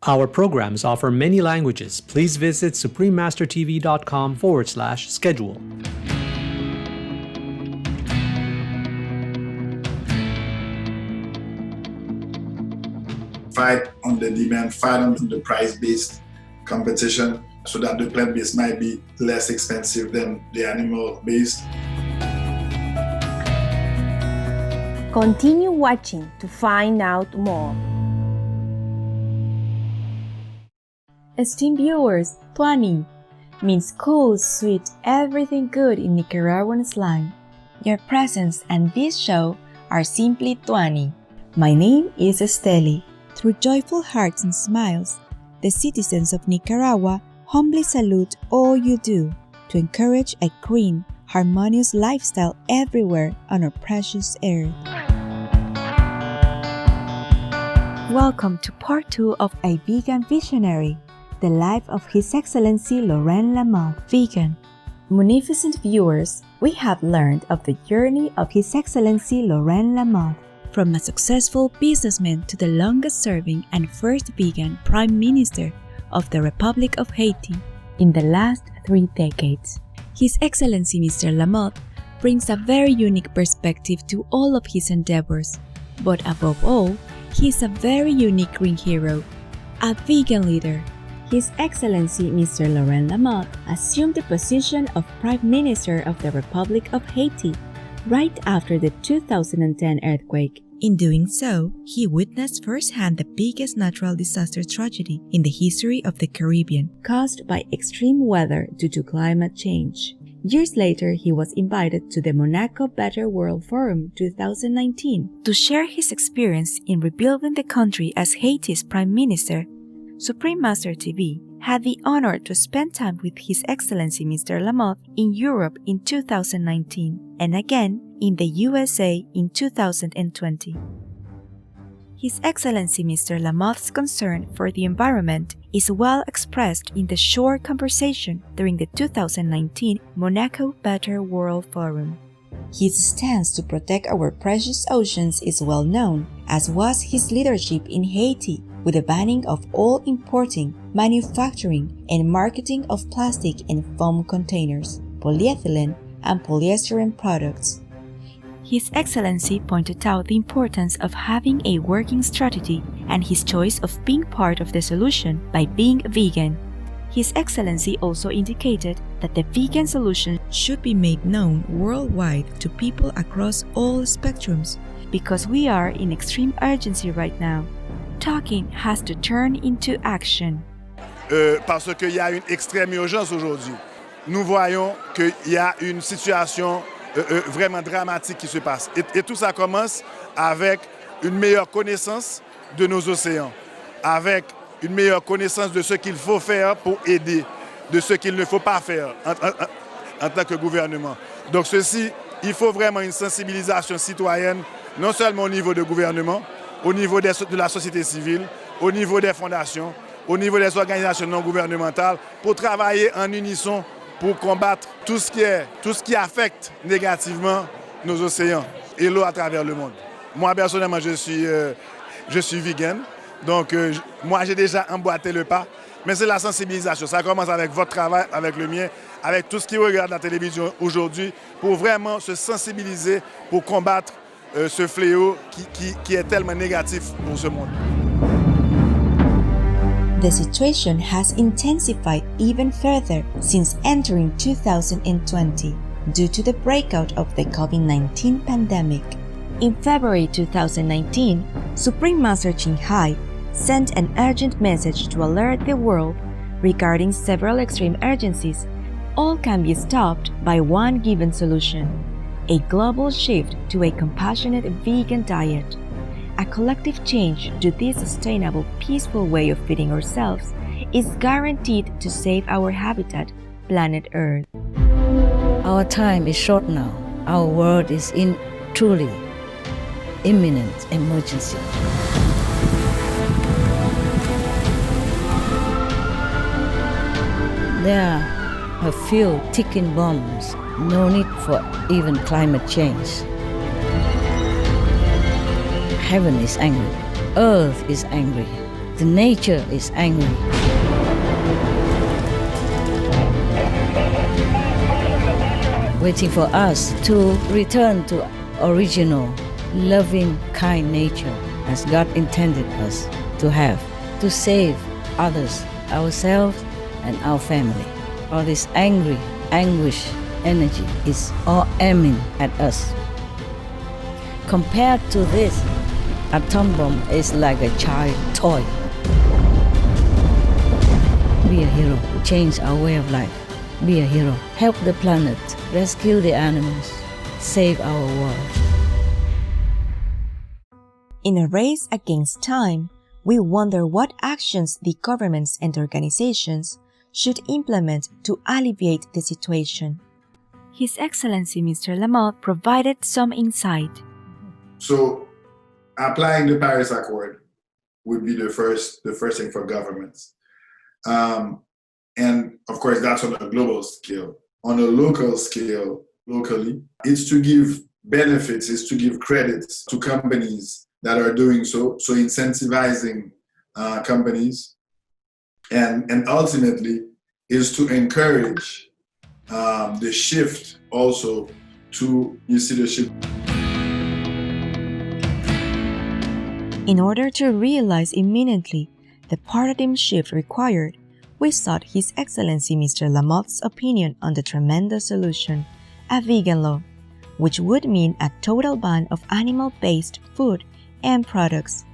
Our programs offer many languages. Please visit suprememastertv.com/schedule. Fight on the demand, fight on the price-based competition so that the plant-based might be less expensive than the animal-based. Continue watching to find out more. Esteemed viewers, tuani means cool, sweet, everything good in Nicaraguan slang. Your presence and this show are simply tuani. My name is Esteli. Through joyful hearts and smiles, the citizens of Nicaragua humbly salute all you do to encourage a green, harmonious lifestyle everywhere on our precious earth. Welcome to part 2 of A Vegan Visionary, the life of His Excellency Laurent Lamothe, vegan. Munificent viewers, we have learned of the journey of His Excellency Laurent Lamothe, from a successful businessman to the longest-serving and first vegan Prime Minister of the Republic of Haiti in the last 3 decades. His Excellency Mr. Lamothe brings a very unique perspective to all of his endeavors, but above all, he is a very unique green hero, a vegan leader. His Excellency Mr. Laurent Lamothe assumed the position of Prime Minister of the Republic of Haiti right after the 2010 earthquake. In doing so, he witnessed firsthand the biggest natural disaster tragedy in the history of the Caribbean, caused by extreme weather due to climate change. Years later, he was invited to the Monaco Better World Forum 2019 to share his experience in rebuilding the country as Haiti's Prime Minister. Supreme Master TV had the honor to spend time with His Excellency Mr. Lamothe in Europe in 2019 and again in the USA in 2020. His Excellency Mr. Lamothe's concern for the environment is well expressed in the short conversation during the 2019 Monaco Better World Forum. His stance to protect our precious oceans is well known, as was his leadership in Haiti with the banning of all importing, manufacturing, and marketing of plastic and foam containers, polyethylene, and polyester products. His Excellency pointed out the importance of having a working strategy and his choice of being part of the solution by being vegan. His Excellency also indicated that the vegan solution should be made known worldwide to people across all spectrums, because we are in extreme urgency right now. Talking has to turn into action. Parce qu'il y a une extrême urgence aujourd'hui. Nous voyons qu'il y a une situation vraiment dramatique qui se passe. Et tout ça commence avec une meilleure connaissance de nos océans, avec une meilleure connaissance de ce qu'il faut faire pour aider, de ce qu'il ne faut pas faire en tant que gouvernement. Donc ceci, il faut vraiment une sensibilisation citoyenne, non seulement au niveau du gouvernement, au niveau de la société civile, au niveau des fondations, au niveau des organisations non gouvernementales, pour travailler en unisson pour combattre tout ce qui affecte négativement nos océans et l'eau à travers le monde. Moi, personnellement, je suis vegan, donc moi, j'ai déjà emboîté le pas, mais c'est la sensibilisation. Ça commence avec votre travail, avec le mien, avec tout ce qui regarde la télévision aujourd'hui, pour vraiment se sensibiliser, pour combattre ce fléau qui est tellement négatif pour ce monde. The situation has intensified even further since entering 2020 due to the breakout of the COVID-19 pandemic. In February 2019, Supreme Master Ching Hai sent an urgent message to alert the world regarding several extreme urgencies. All can be stopped by one given solution: a global shift to a compassionate vegan diet. A collective change to this sustainable, peaceful way of feeding ourselves is guaranteed to save our habitat, planet Earth. Our time is short now. Our world is in truly imminent emergency. There are few ticking bombs, no need for even climate change. Heaven is angry, earth is angry, The nature is angry. Waiting for us to return to original, loving, kind nature as God intended us to have, to save others, ourselves, and our family. All this angry, anguish, energy is all aiming at us. Compared to this, atom bomb is like a child toy. Be a hero, change our way of life. Be a hero, help the planet, rescue the animals, save our world. In a race against time, we wonder what actions the governments and organizations should implement to alleviate the situation. His Excellency Mr. Lamothe provided some insight. So applying the Paris Accord would be the first thing for governments. And of course, that's on a global scale. On a local scale, locally, it's to give benefits, it's to give credits to companies that are doing so incentivizing companies, and ultimately is to encourage the shift also to, you see the shift. In order to realize imminently the paradigm shift required, we sought His Excellency Mr. Lamothe's opinion on the tremendous solution, a vegan law, which would mean a total ban of animal-based food and products.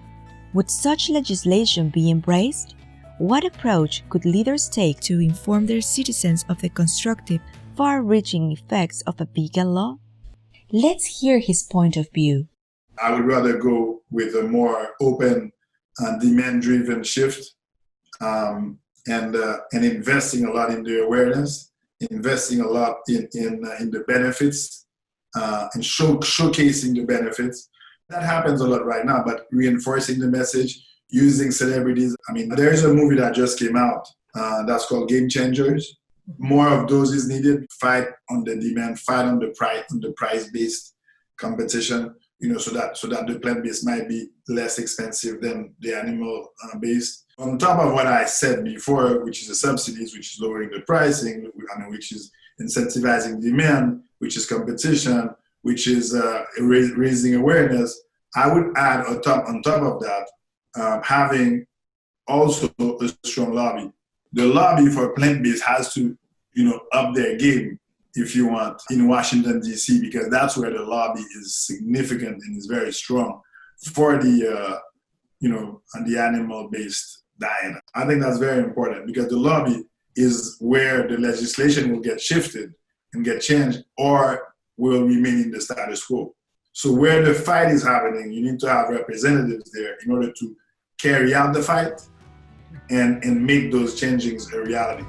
Would such legislation be embraced? What approach could leaders take to inform their citizens of the constructive, far-reaching effects of a vegan law? Let's hear his point of view. I would rather go with a more open, demand-driven shift, and investing a lot in the awareness, investing a lot in the benefits, and showcasing the benefits. That happens a lot right now, but reinforcing the message, using celebrities. I mean, there is a movie that just came out that's called Game Changers. More of those is needed. Fight on the demand, fight on the price-based competition. So that the plant-based might be less expensive than the animal-based. On top of what I said before, which is the subsidies, which is lowering the pricing, which is incentivizing demand, which is competition, which is raising awareness, I would add on top of that, having also a strong lobby. The lobby for plant-based has to, up their game, if you want, in Washington, D.C., because that's where the lobby is significant and is very strong for the, the animal-based diet. I think that's very important because the lobby is where the legislation will get shifted and get changed or will remain in the status quo. So where the fight is happening, you need to have representatives there in order to carry out the fight and make those changings a reality.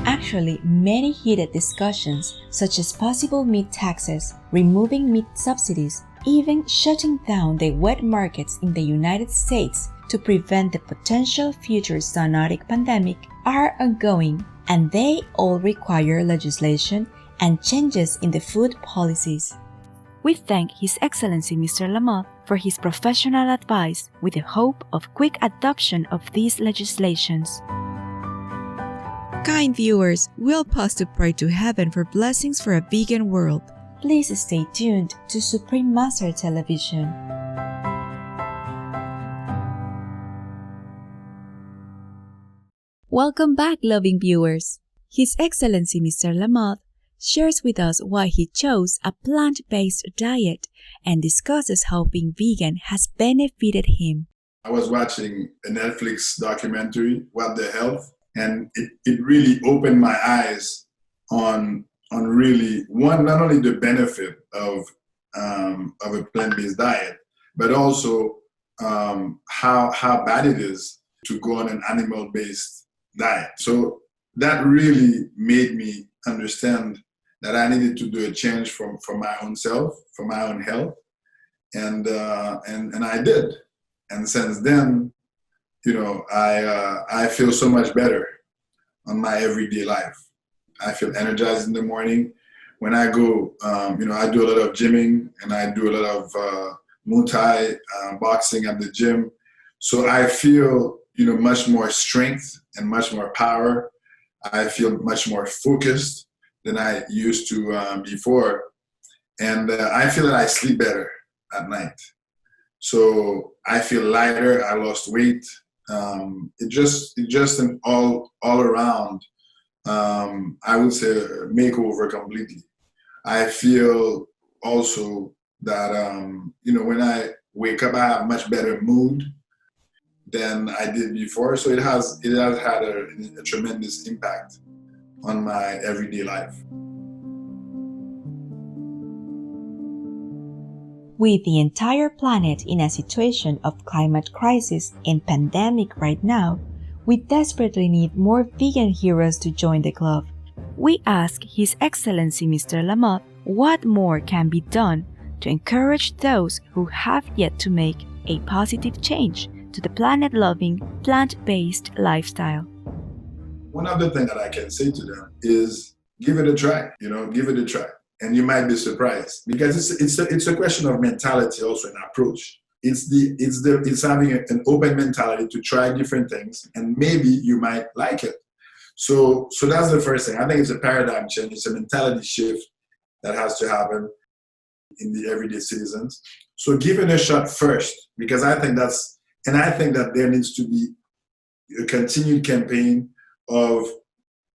Actually, many heated discussions, such as possible meat taxes, removing meat subsidies, even shutting down the wet markets in the United States to prevent the potential future zoonotic pandemic, are ongoing, and they all require legislation and changes in the food policies. We thank His Excellency Mr. Lamothe for his professional advice with the hope of quick adoption of these legislations. Kind viewers, we'll pause to pray to heaven for blessings for a vegan world. Please stay tuned to Supreme Master Television. Welcome back, loving viewers. His Excellency Mr. Lamothe shares with us why he chose a plant-based diet and discusses how being vegan has benefited him. I was watching a Netflix documentary, What the Health, and it really opened my eyes on really not only the benefit of a plant-based diet, but also how bad it is to go on an animal-based diet. So that really made me understand that I needed to do a change for my own self, for my own health, and I did. And since then, I feel so much better on my everyday life. I feel energized in the morning. When I go, I do a lot of gymming and I do a lot of Muay Thai, boxing at the gym. So I feel, much more strength and much more power. I feel much more focused than I used to before. And I feel that I sleep better at night. So I feel lighter. I lost weight. It just an all around, I would say, makeover completely. I feel also that, when I wake up, I have much better mood than I did before. So it has had a tremendous impact on my everyday life. With the entire planet in a situation of climate crisis and pandemic right now, we desperately need more vegan heroes to join the club. We ask His Excellency Mr. Lamothe what more can be done to encourage those who have yet to make a positive change to the planet-loving, plant-based lifestyle. One other thing that I can say to them is give it a try, give it a try. And you might be surprised because it's a question of mentality also, an approach. It's having an open mentality to try different things, and maybe you might like it. So that's the first thing. I think it's a paradigm change. It's a mentality shift that has to happen in the everyday citizens. So give it a shot first, because I think that there needs to be a continued campaign of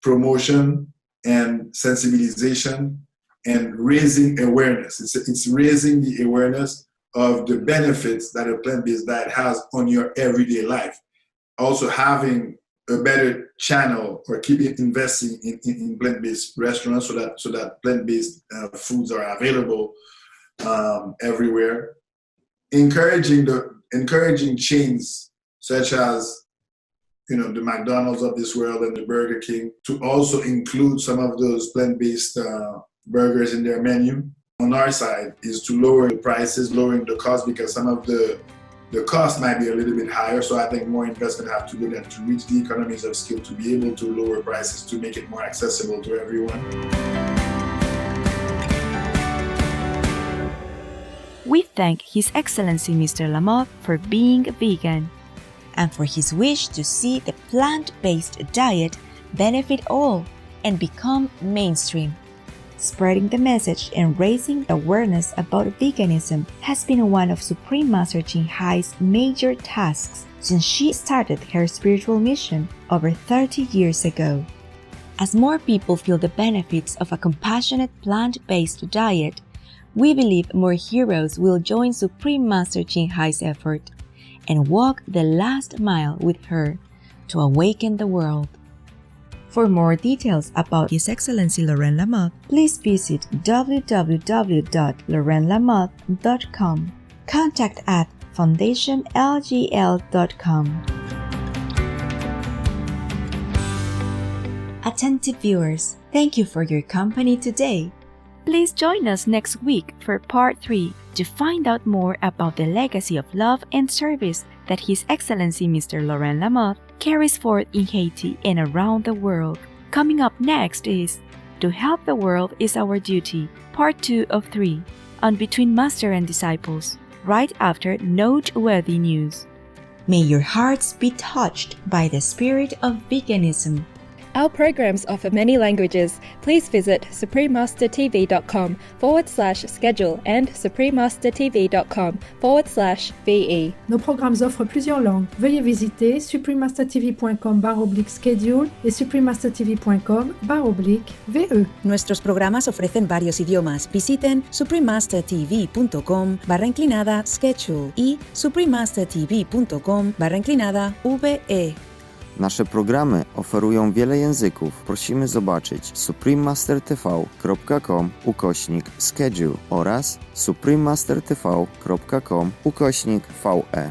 promotion and sensibilization and raising awareness. It's raising the awareness of the benefits that a plant-based diet has on your everyday life. Also having a better channel, or keep investing in plant-based restaurants so that plant-based foods are available everywhere. Encouraging chains such as the McDonald's of this world and the Burger King to also include some of those plant-based burgers in their menu. On our side is to lower the prices, lowering the cost, because some of the cost might be a little bit higher. So I think more investment have to go there to reach the economies of scale to be able to lower prices, to make it more accessible to everyone. We thank His Excellency Mr. Lamothe for being vegan and for his wish to see the plant-based diet benefit all and become mainstream. Spreading the message and raising awareness about veganism has been one of Supreme Master Ching Hai's major tasks since she started her spiritual mission over 30 years ago. As more people feel the benefits of a compassionate plant-based diet, we believe more heroes will join Supreme Master Ching Hai's effort and walk the last mile with her to awaken the world. For more details about His Excellency Laurent Lamothe, please visit www.laurentlamothe.com. Contact at foundationlgl.com. Attentive viewers, thank you for your company today. Please join us next week for Part 3 to find out more about the legacy of love and service that His Excellency Mr. Laurent Lamothe carries forth in Haiti and around the world. Coming up next is To Help the World is Our Duty, Part 2 of 3, on Between Master and Disciples, right after noteworthy news. May your hearts be touched by the spirit of veganism. Our programs offer many languages. Please visit suprememastertv.com/schedule and suprememastertv.com/VE. Nos programmes offrent plusieurs langues. Veuillez visiter suprememastertv.com/schedule et suprememastertv.com/VE. Nuestros programas ofrecen varios idiomas. Visiten suprememastertv.com/schedule y suprememastertv.com/VE. Nasze programy oferują wiele języków. Prosimy zobaczyć suprememastertv.com/schedule oraz suprememastertv.com/VE.